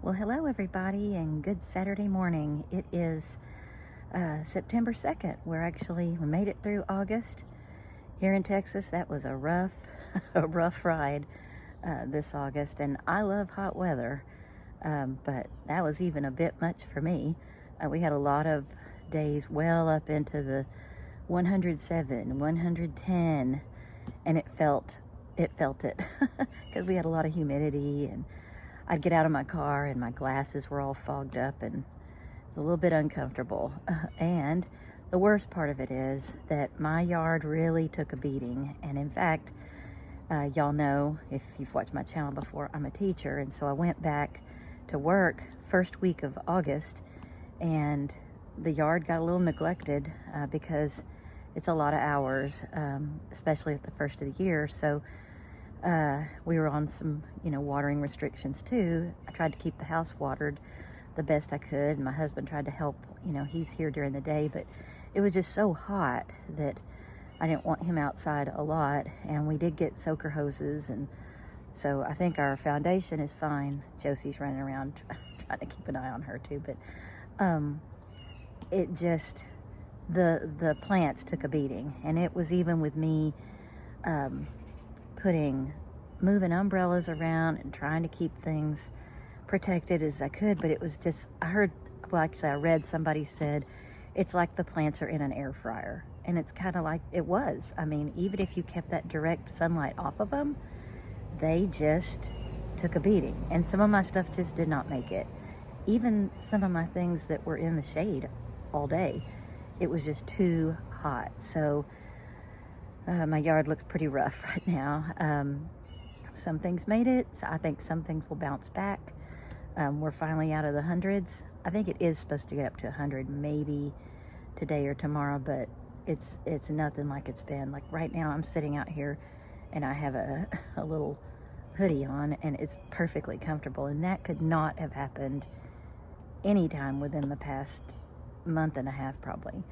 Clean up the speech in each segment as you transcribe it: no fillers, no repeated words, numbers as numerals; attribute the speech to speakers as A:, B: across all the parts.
A: Well, hello everybody and good Saturday morning. It is September 2nd. We made it through August here in Texas. That was a rough, a rough ride this August, and I love hot weather, but that was even a bit much for me. We had a lot of days well up into the 107, 110, and it felt it because we had a lot of humidity, and I'd get out of my car and my glasses were all fogged up and it's a little bit uncomfortable. And the worst part of it is that my yard really took a beating. And in fact, y'all know, if you've watched my channel before, I'm a teacher. And so I went back to work first week of August, and the yard got a little neglected because it's a lot of hours, especially at the first of the year. So we were on some, watering restrictions too. I tried to keep the house watered the best I could. And my husband tried to help, he's here during the day, but it was just so hot that I didn't want him outside a lot. And we did get soaker hoses. And so I think our foundation is fine. Josie's running around trying to keep an eye on her too. But it just, the plants took a beating. And it was even with me moving umbrellas around and trying to keep things protected as I could, but it was just, I read somebody said it's like the plants are in an air fryer, and it's kind of like it was. I mean, even if you kept that direct sunlight off of them, they just took a beating, and some of my stuff just did not make it. Even some of my things that were in the shade all day, it was just too hot. So my yard looks pretty rough right now. Some things made it. So I think some things will bounce back. We're finally out of the hundreds. I think it is supposed to get up to 100 maybe today or tomorrow, but it's nothing like it's been. Like right now I'm sitting out here and I have a little hoodie on, and it's perfectly comfortable, and that could not have happened anytime within the past month and a half probably.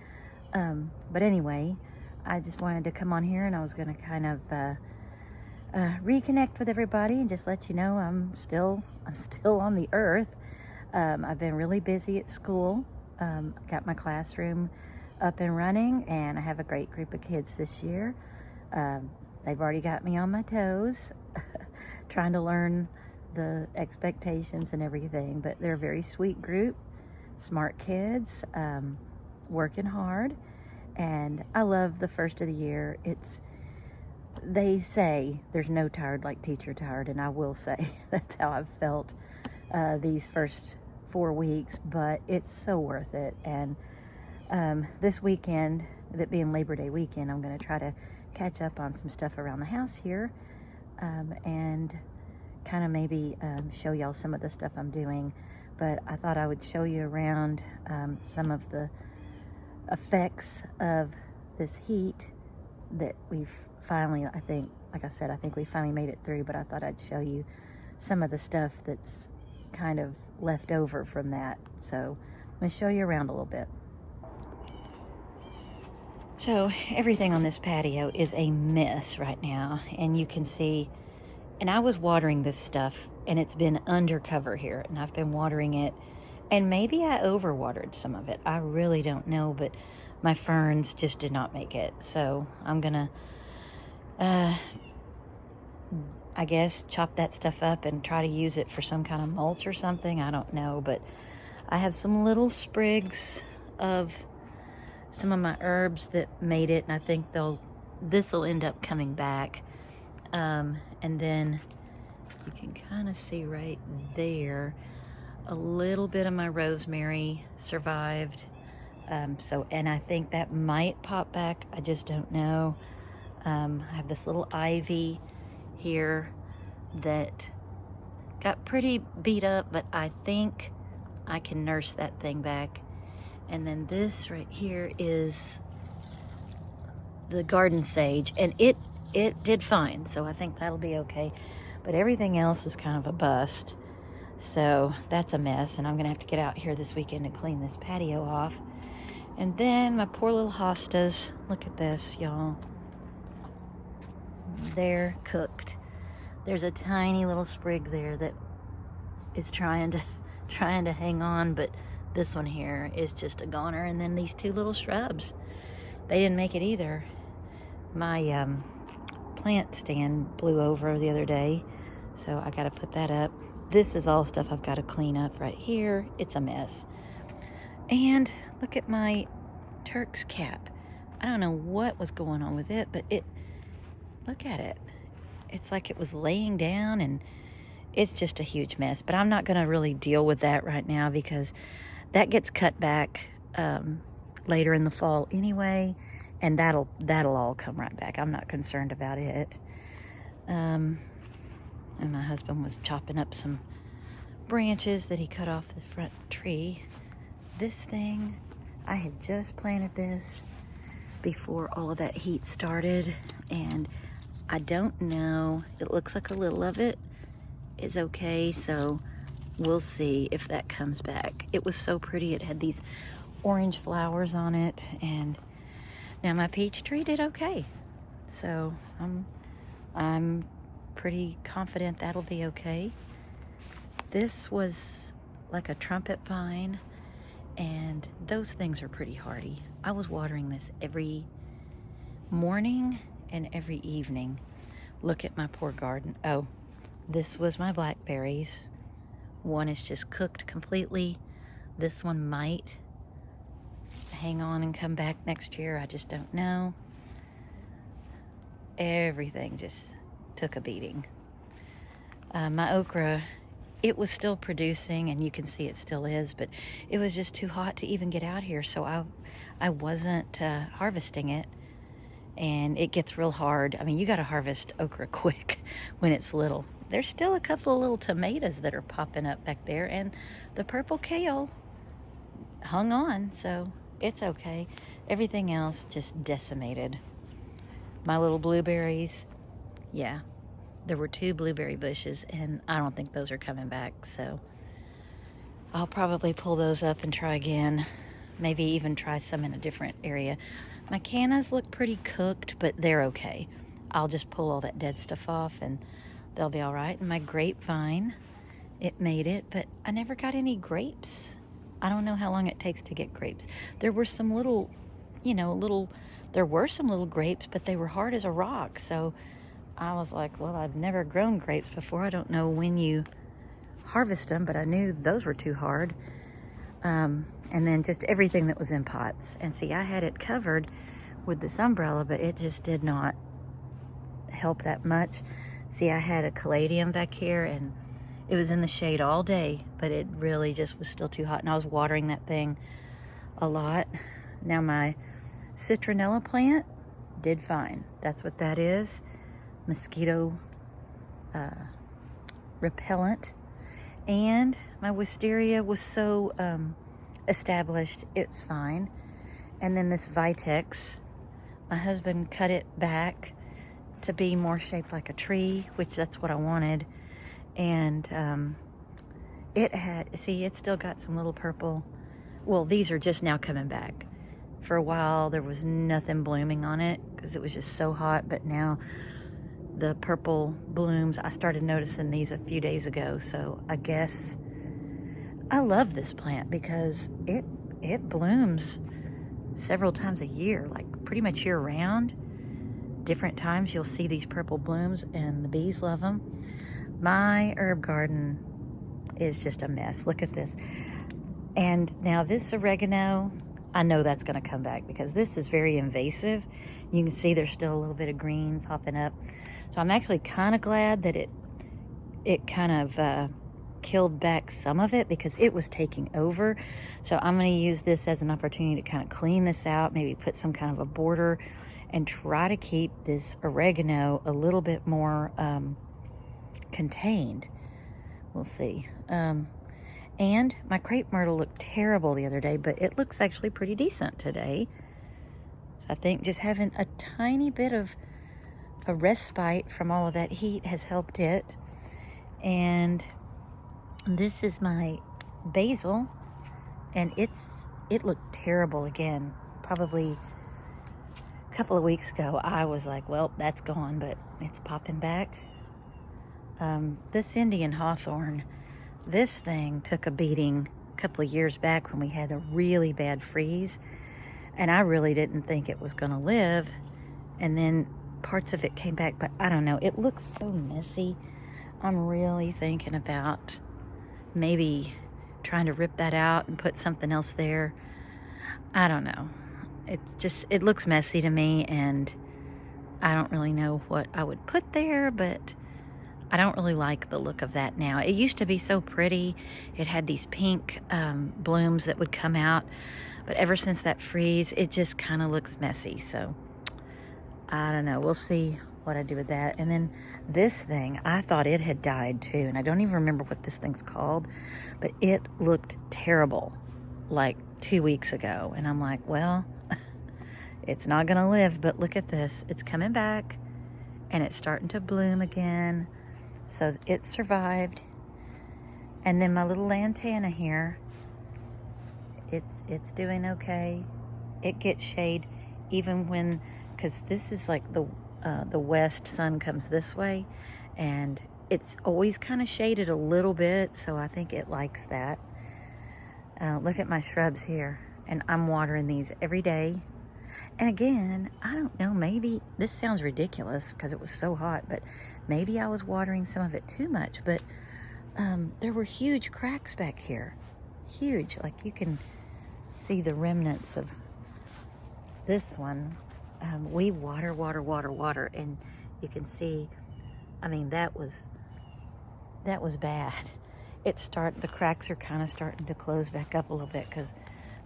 A: But anyway, I just wanted to come on here, and I was going to kind of reconnect with everybody and just let you know I'm still on the earth. I've been really busy at school. Got my classroom up and running, and I have a great group of kids this year. They've already got me on my toes, trying to learn the expectations and everything, but they're a very sweet group, smart kids, working hard. And I love the first of the year. They say there's no tired like teacher tired, and I will say that's how I've felt these first 4 weeks, but it's so worth it. And this weekend, that being Labor Day weekend, I'm going to try to catch up on some stuff around the house here, and kind of maybe show y'all some of the stuff I'm doing. But I thought I would show you around some of the effects of this heat that we've finally, I think we finally made it through, but I thought I'd show you some of the stuff that's kind of left over from that. So I'm going to show you around a little bit. So everything on this patio is a mess right now, and you can see, and I was watering this stuff, and it's been undercover here, and I've been watering it, and maybe I overwatered some of it. I really don't know, but my ferns just did not make it. So I'm gonna, I guess, chop that stuff up and try to use it for some kind of mulch or something. I don't know, but I have some little sprigs of some of my herbs that made it, and I think this will end up coming back. And then you can kind of see right there, a little bit of my rosemary survived. And I think that might pop back. I just don't know. I have this little ivy here that got pretty beat up, but I think I can nurse that thing back. And then this right here is the garden sage, and it did fine, so I think that'll be okay. But everything else is kind of a bust, so that's a mess, and I'm gonna have to get out here this weekend and clean this patio off. And then my poor little hostas, look at this, y'all. They're cooked. There's a tiny little sprig there that is trying to trying to hang on, but this one here is just a goner. And then these two little shrubs, they didn't make it either. My plant stand blew over the other day, so I got to put that up. This is all stuff I've got to clean up right here. It's a mess. And look at my Turk's cap. I don't know what was going on with it, but look at it. It's like it was laying down, and it's just a huge mess. But I'm not going to really deal with that right now because that gets cut back later in the fall anyway, and that'll all come right back. I'm not concerned about it. And my husband was chopping up some branches that he cut off the front tree. This thing, I had just planted this before all of that heat started, and I don't know, it looks like a little of it is okay, so we'll see if that comes back. It was so pretty. It had these orange flowers on it, and now my peach tree did okay, so I'm pretty confident that'll be okay. This was like a trumpet vine, and those things are pretty hardy. I was watering this every morning and every evening. Look at my poor garden. Oh, this was my blackberries. One is just cooked completely. This one might hang on and come back next year. I just don't know. Everything just took a beating. My okra, it was still producing, and you can see it still is, but it was just too hot to even get out here, so I wasn't harvesting it, and it gets real hard. I mean, you got to harvest okra quick when it's little. There's still a couple of little tomatoes that are popping up back there, and the purple kale hung on, so it's okay. Everything else just decimated. My little blueberries, yeah. There were 2 blueberry bushes, and I don't think those are coming back, so I'll probably pull those up and try again. Maybe even try some in a different area. My cannas look pretty cooked, but they're okay. I'll just pull all that dead stuff off, and they'll be all right. And my grapevine, it made it, but I never got any grapes. I don't know how long it takes to get grapes. There were some little, there were some little grapes, but they were hard as a rock, so I was like, well, I've never grown grapes before. I don't know when you harvest them, but I knew those were too hard. And then just everything that was in pots. And see, I had it covered with this umbrella, but it just did not help that much. See, I had a caladium back here, and it was in the shade all day, but it really just was still too hot. And I was watering that thing a lot. Now my citronella plant did fine. That's what that is. Mosquito repellent. And my wisteria was so established, it's fine. And then this Vitex, my husband cut it back to be more shaped like a tree, which that's what I wanted. And it's still got some little purple. Well, these are just now coming back. For a while there was nothing blooming on it because it was just so hot, but now the purple blooms, I started noticing these a few days ago. So I guess I love this plant because it blooms several times a year, like pretty much year round. Different times you'll see these purple blooms, and the bees love them. My herb garden is just a mess. Look at this. And now this oregano, I know that's going to come back because this is very invasive. You can see there's still a little bit of green popping up. So I'm actually kind of glad that it kind of killed back some of it because it was taking over. So I'm going to use this as an opportunity to kind of clean this out, maybe put some kind of a border, and try to keep this oregano a little bit more contained. We'll see. And my crepe myrtle looked terrible the other day, but it looks actually pretty decent today. So I think just having a tiny bit of a respite from all of that heat has helped it. And this is my basil, and it looked terrible again. Probably a couple of weeks ago, I was like, well, that's gone, but it's popping back. This Indian hawthorn, This thing took a beating a couple of years back when we had a really bad freeze, and I really didn't think it was going to live, and then parts of it came back, but I don't know. It looks so messy. I'm really thinking about maybe trying to rip that out and put something else there. I don't know. It looks messy to me, and I don't really know what I would put there, but I don't really like the look of that now. It used to be so pretty. It had these pink blooms that would come out, but ever since that freeze, it just kind of looks messy. So I don't know. We'll see what I do with that. And then this thing, I thought it had died too, and I don't even remember what this thing's called, but it looked terrible like 2 weeks ago. And I'm like, well, it's not gonna live, but look at this. It's coming back and it's starting to bloom again. So it survived. And then my little lantana here, it's doing okay. It gets shade even when, because this is like the west sun comes this way, and it's always kind of shaded a little bit, so I think it likes that. Look at my shrubs here, and I'm watering these every day. And again, I don't know, maybe this sounds ridiculous because it was so hot, but maybe I was watering some of it too much. But there were huge cracks back here. Huge. Like you can see the remnants of this one. We water, and you can see, I mean, that was bad. The cracks are kind of starting to close back up a little bit because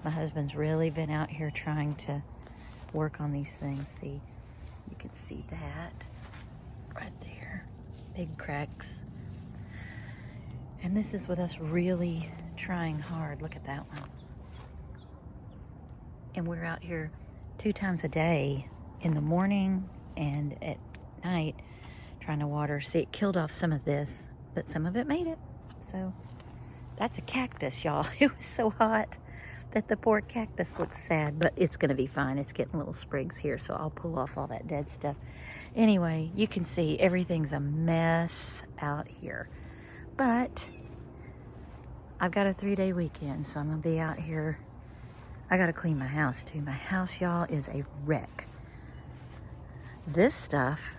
A: my husband's really been out here trying to work on these things. See, you can see that right there, big cracks. And this is with us really trying hard. Look at that one. And we're out here 2 times a day, in the morning and at night, trying to water. See, it killed off some of this, but some of it made it. So that's a cactus, y'all. It was so hot that the poor cactus looks sad, but it's gonna be fine. It's getting little sprigs here, so I'll pull off all that dead stuff. Anyway, you can see everything's a mess out here, but I've got a 3-day weekend, so I'm gonna be out here. I gotta clean my house too. My house, y'all, is a wreck. This stuff,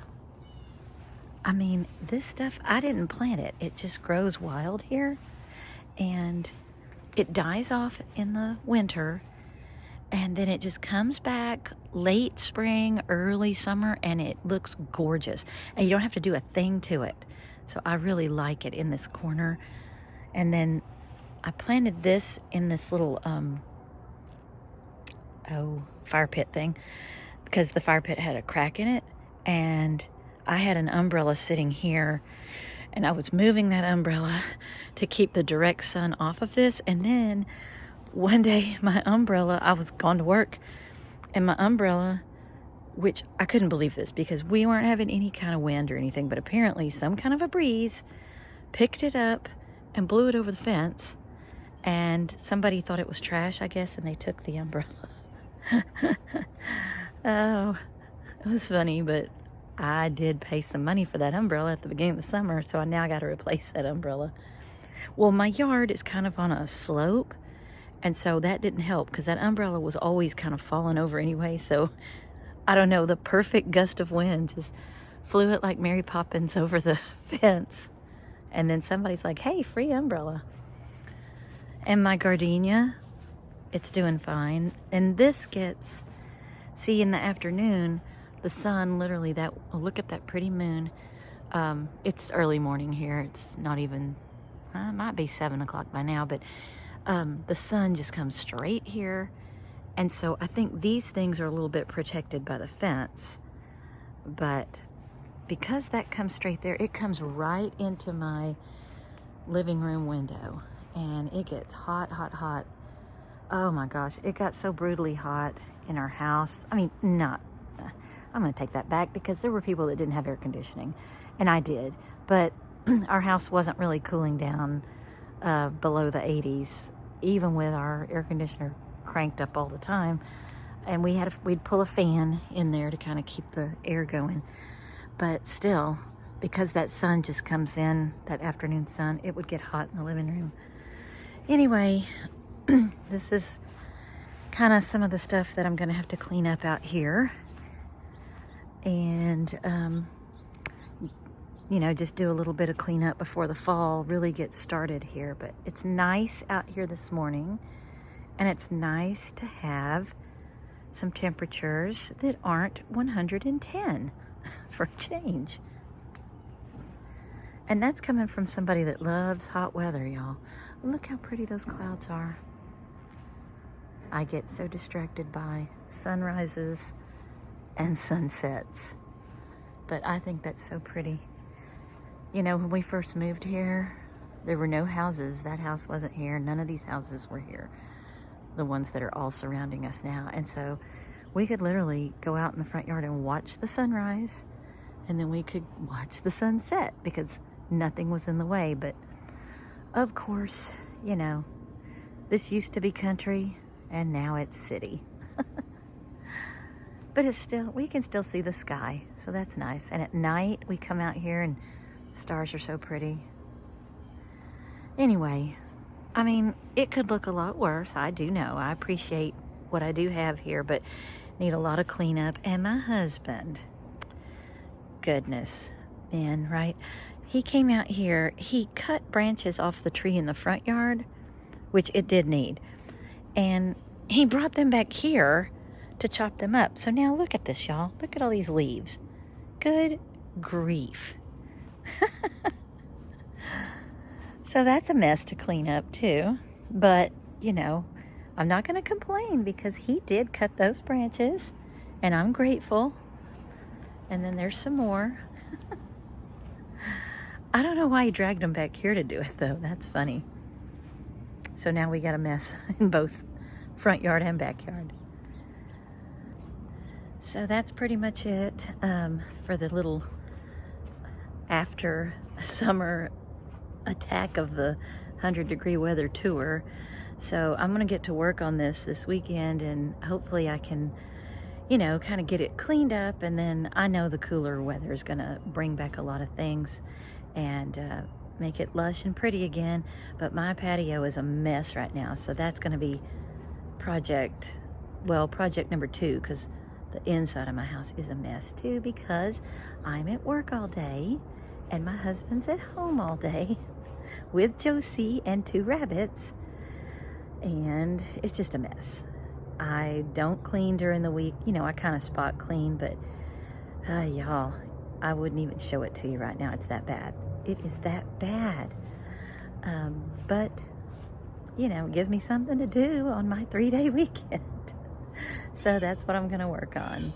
A: I didn't plant it. It just grows wild here, and it dies off in the winter, and then it just comes back late spring, early summer, and it looks gorgeous. And you don't have to do a thing to it. So I really like it in this corner. And then I planted this in this little fire pit thing, because the fire pit had a crack in it, and I had an umbrella sitting here, and I was moving that umbrella to keep the direct sun off of this. And then one day I was gone to work, and my umbrella, which I couldn't believe this because we weren't having any kind of wind or anything, but apparently some kind of a breeze picked it up and blew it over the fence, and somebody thought it was trash, I guess, and they took the umbrella. Oh, it was funny, but I did pay some money for that umbrella at the beginning of the summer, so I now got to replace that umbrella. Well, my yard is kind of on a slope, and so that didn't help because that umbrella was always kind of falling over anyway. So I don't know, the perfect gust of wind just flew it like Mary Poppins over the fence. And then somebody's like, hey, free umbrella. And my gardenia, it's doing fine. And this gets, see, in the afternoon, the sun literally, look at that pretty moon. It's early morning here. It's not even, it might be 7 o'clock by now, but the sun just comes straight here. And so I think these things are a little bit protected by the fence, but because that comes straight there, it comes right into my living room window, and it gets hot, hot, hot. Oh my gosh, it got so brutally hot in our house. I mean, I'm going to take that back, because there were people that didn't have air conditioning, and I did, but our house wasn't really cooling down below the 80s, even with our air conditioner cranked up all the time. And we'd pull a fan in there to kind of keep the air going. But still, because that sun just comes in, that afternoon sun, it would get hot in the living room. Anyway, this is kind of some of the stuff that I'm going to have to clean up out here. And, you know, just do a little bit of cleanup before the fall really gets started here. But it's nice out here this morning, and it's nice to have some temperatures that aren't 110 for a change. And that's coming from somebody that loves hot weather, y'all. Look how pretty those clouds are. I get so distracted by sunrises and sunsets, but I think that's so pretty. You know, when we first moved here, there were no houses. That house wasn't here. None of these houses were here, the ones that are all surrounding us now. And so we could literally go out in the front yard and watch the sunrise, and then we could watch the sunset because nothing was in the way. But of course, you know, this used to be country and now it's city. But it's still, we can still see the sky, so that's nice. And at night we come out here and the stars are so pretty. Anyway, I mean, it could look a lot worse. I do know. I appreciate what I do have here, but need a lot of cleanup. And my husband, goodness, man, right? He came out here, he cut branches off the tree in the front yard, which it did need. And he brought them back here to chop them up. So now look at this, y'all. Look at all these leaves. Good grief. So that's a mess to clean up too. But, you know, I'm not going to complain because he did cut those branches and I'm grateful. And then there's some more. I don't know why he dragged them back here to do it though. That's funny. So now we got a mess in both front yard and backyard. So that's pretty much it for the little after summer attack of the 100-degree weather tour. So I'm gonna get to work on this weekend, and hopefully I can, you know, kind of get it cleaned up. And then I know the cooler weather is gonna bring back a lot of things and make it lush and pretty again. But my patio is a mess right now, so that's gonna be project number 2, because the inside of my house is a mess too, because I'm at work all day and my husband's at home all day with Josie and 2 rabbits, and it's just a mess. I don't clean during the week. You know, I kind of spot clean, but y'all, I wouldn't even show it to you right now. It's that bad. It is that bad. But, you know, it gives me something to do on my 3-day weekend. So that's what I'm going to work on.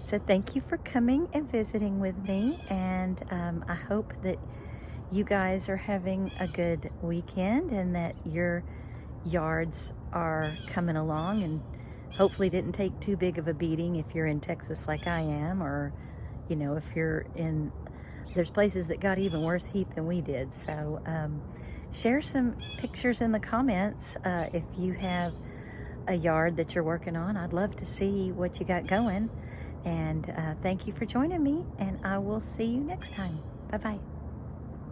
A: So thank you for coming and visiting with me. And I hope that you guys are having a good weekend and that your yards are coming along and hopefully didn't take too big of a beating if you're in Texas like I am, or, you know, if you're in, there's places that got even worse heat than we did. So share some pictures in the comments if you have a yard that you're working on. I'd love to see what you got going. And thank you for joining me, and I will see you next time. Bye-bye.